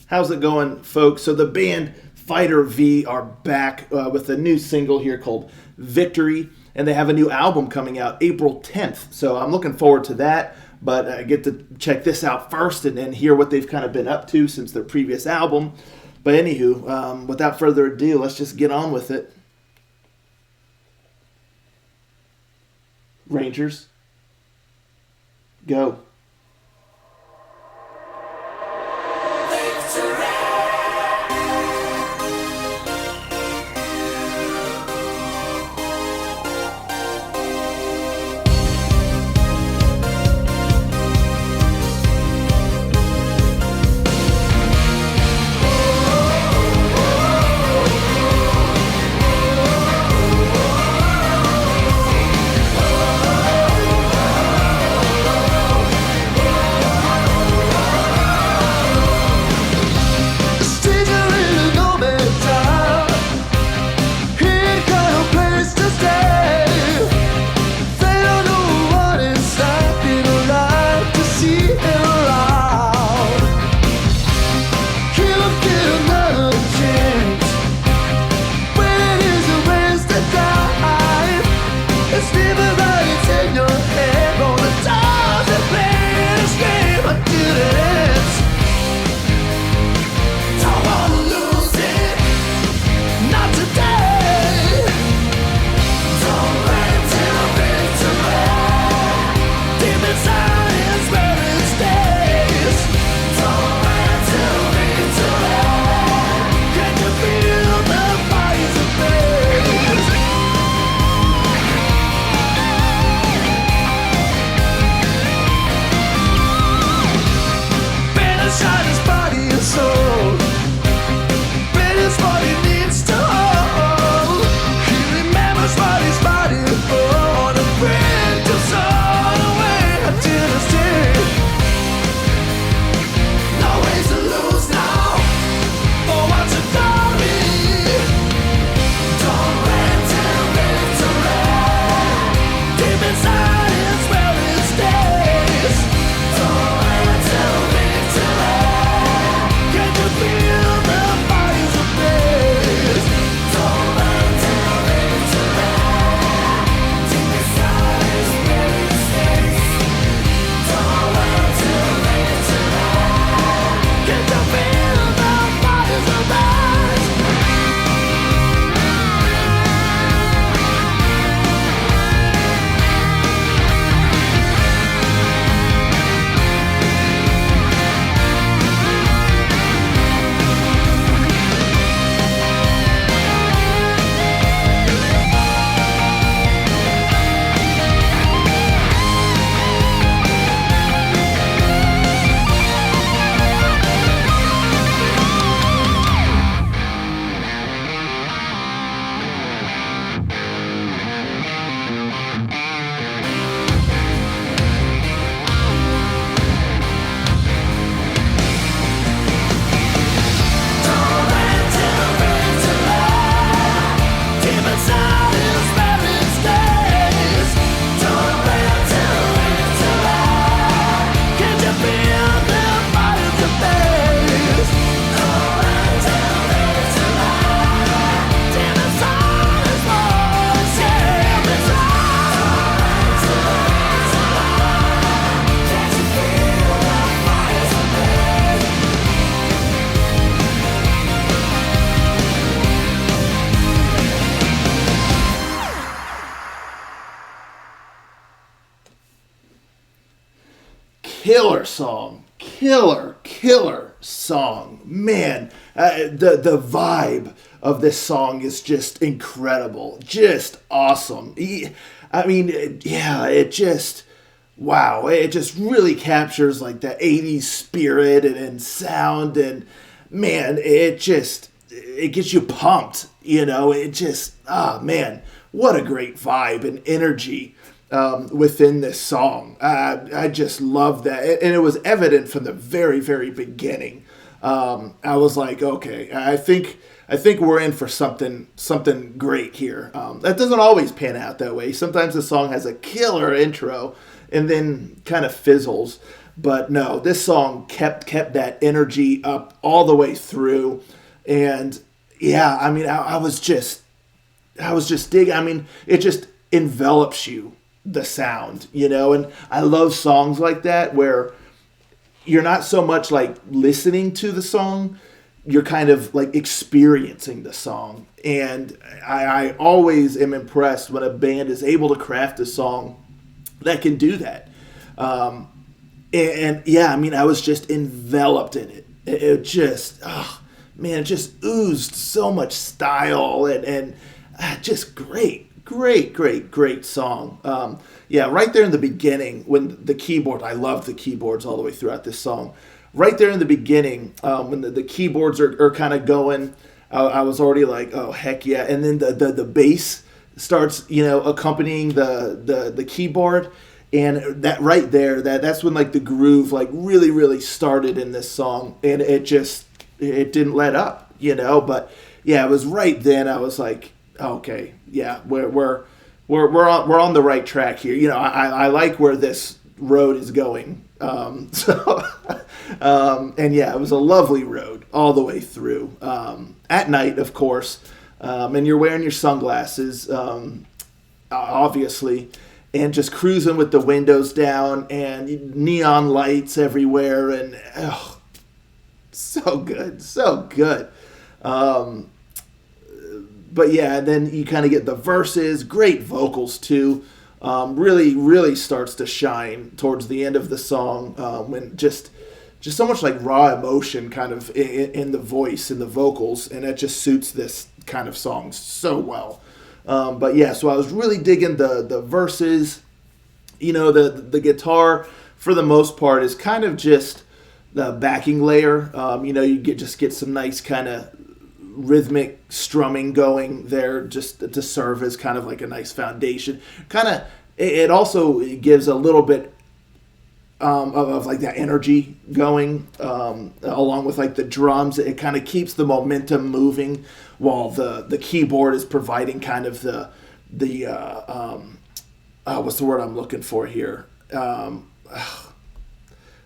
How's it going, folks? So the band Fighter V are back with a new single here called Victory, and they have a new album coming out April 10th. So I'm looking forward to that, but I get to check this out first and hear what they've kind of been up to since their previous album. But anywho, without further ado, let's just get on with it. Rangers, go. Killer song, man. The vibe of this song is just incredible, just awesome. Wow, it just really captures like the 80s spirit and sound, and man, it gets you pumped, man, what a great vibe and energy within this song. I just love that, and it was evident from the very, very beginning. I was like, okay, I think we're in for something great here. That doesn't always pan out that way. Sometimes the song has a killer intro and then kind of fizzles. But no, this song kept that energy up all the way through, and yeah, I mean, I was just digging. I mean, it just envelops you, the sound, and I love songs like that where you're not so much like listening to the song, you're kind of like experiencing the song. And I always am impressed when a band is able to craft a song that can do that. And yeah, I mean, I was just enveloped in it. It just, oh man, it just oozed so much style and just great song. Yeah, right there in the beginning when the keyboard, I love the keyboards all the way throughout this song. Right there in the beginning, when the keyboards are kind of going, I was already like, oh heck yeah! And then the bass starts, accompanying the keyboard, and that right there, that's when like the groove like really started in this song, and it didn't let up, But yeah, it was right then I was like, okay, yeah, we're on the right track here. I like where this road is going. And yeah, it was a lovely road all the way through. At night, of course, and you're wearing your sunglasses, obviously, and just cruising with the windows down and neon lights everywhere, and so good, so good. But yeah, then you kind of get the verses, great vocals too. Really starts to shine towards the end of the song, when just so much like raw emotion kind of in the voice and the vocals, and it just suits this kind of song so well. But yeah, so I was really digging the verses. The guitar for the most part is kind of just the backing layer. You get some nice kind of rhythmic strumming going there just to serve as kind of like a nice foundation. It also gives a little bit of like that energy going, along with like the drums. It kind of keeps the momentum moving while the keyboard is providing kind of the what's the word I'm looking for here?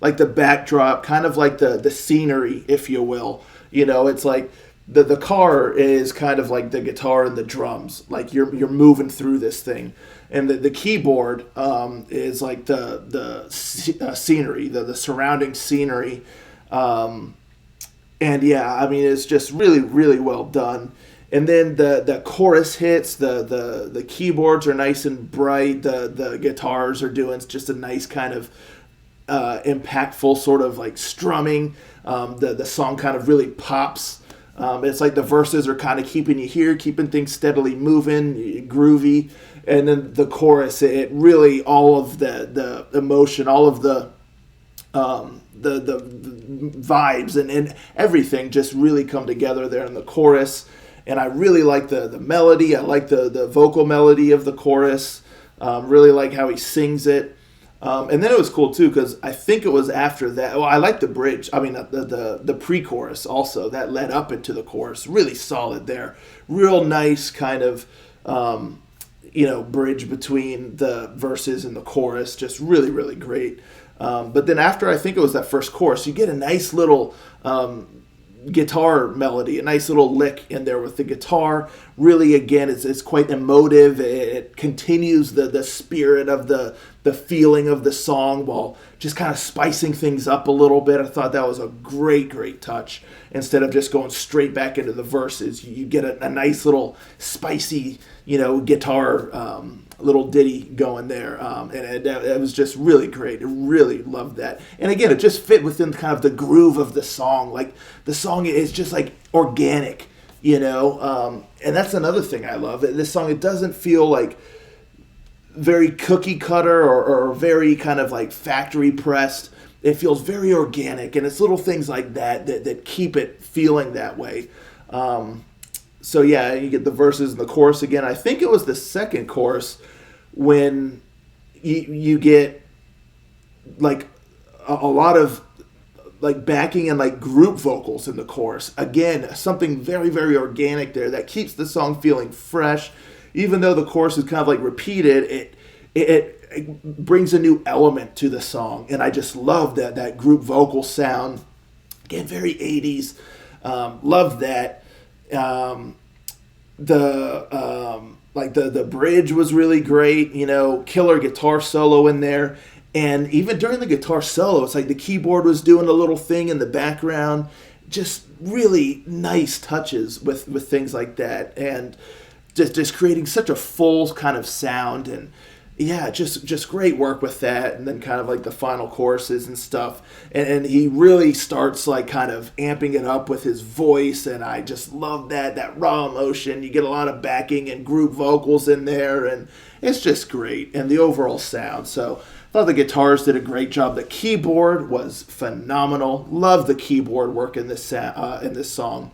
Like the backdrop, kind of like the scenery, if you will. It's like the car is kind of like the guitar and the drums. Like you're moving through this thing, and the keyboard is like the scenery, the surrounding scenery. And yeah, I mean, it's just really well done. And then the chorus hits, the keyboards are nice and bright. The guitars are doing just a nice kind of impactful sort of like strumming. The song kind of really pops. It's like the verses are kind of keeping you here, keeping things steadily moving, groovy. And then the chorus, it really, all of the emotion, all of the vibes and everything just really come together there in the chorus. And I really like the melody. I like the vocal melody of the chorus. Really like how he sings it. And then it was cool too, because I think it was after that. Well, I like the bridge. I mean, the pre-chorus also that led up into the chorus. Really solid there. Real nice kind of bridge between the verses and the chorus. Just really great. But then after, I think it was that first chorus, you get a nice little guitar melody, a nice little lick in there with the guitar. Really, again, it's quite emotive. It continues the spirit of the feeling of the song while just kind of spicing things up a little bit. I thought that was a great touch. Instead of just going straight back into the verses, you get a nice little spicy, guitar little ditty going there, and it was just really great. I really loved that. And again, it just fit within kind of the groove of the song. Like the song is just like organic, and that's another thing I love. This song, it doesn't feel like very cookie cutter or very kind of like factory pressed. It feels very organic, and it's little things like that keep it feeling that way. So yeah, you get the verses and the chorus again. I think it was the second chorus when you get like a lot of like backing and like group vocals in the chorus. Again, something very organic there that keeps the song feeling fresh. Even though the chorus is kind of like repeated, it brings a new element to the song, and I just love that group vocal sound. Again, very 80s. Love that. The bridge was really great. Killer guitar solo in there. And even during the guitar solo, it's like the keyboard was doing a little thing in the background. Just really nice touches with things like that. And just creating such a full kind of sound. And yeah, just great work with that. And then kind of like the final choruses and stuff. And he really starts like kind of amping it up with his voice. And I just love that raw emotion. You get a lot of backing and group vocals in there. And it's just great. And the overall sound. So I thought the guitars did a great job. The keyboard was phenomenal. Love the keyboard work in this song.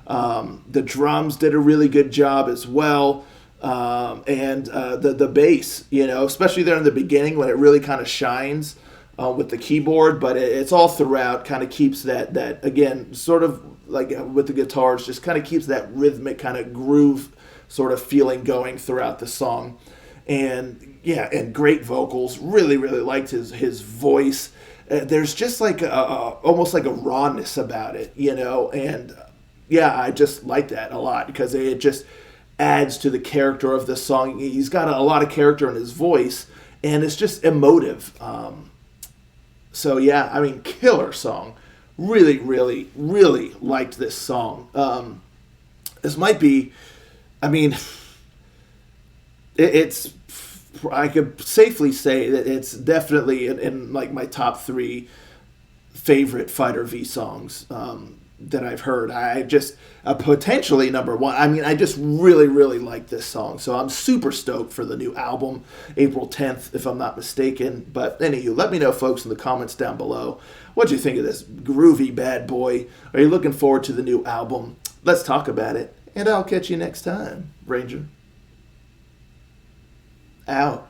The drums did a really good job as well. And the bass, especially there in the beginning when it really kind of shines with the keyboard, but it's all throughout, kind of keeps that again, sort of like with the guitars, just kind of keeps that rhythmic kind of groove sort of feeling going throughout the song. And yeah, and great vocals. Really, really liked his voice. There's just like almost like a rawness about it, and yeah, I just like that a lot because it just adds to the character of the song. He's got a lot of character in his voice, and it's just emotive. So yeah, I mean, killer song. Really, really, really liked this song. This might be, I mean, it's, I could safely say that it's definitely in like my top 3 favorite Fighter V songs that I've heard. I just potentially number 1. I mean, I just really, really like this song. So I'm super stoked for the new album, April 10th, if I'm not mistaken. But anywho, let me know, folks, in the comments down below. What'd you think of this groovy bad boy? Are you looking forward to the new album? Let's talk about it, and I'll catch you next time, Ranger. Out.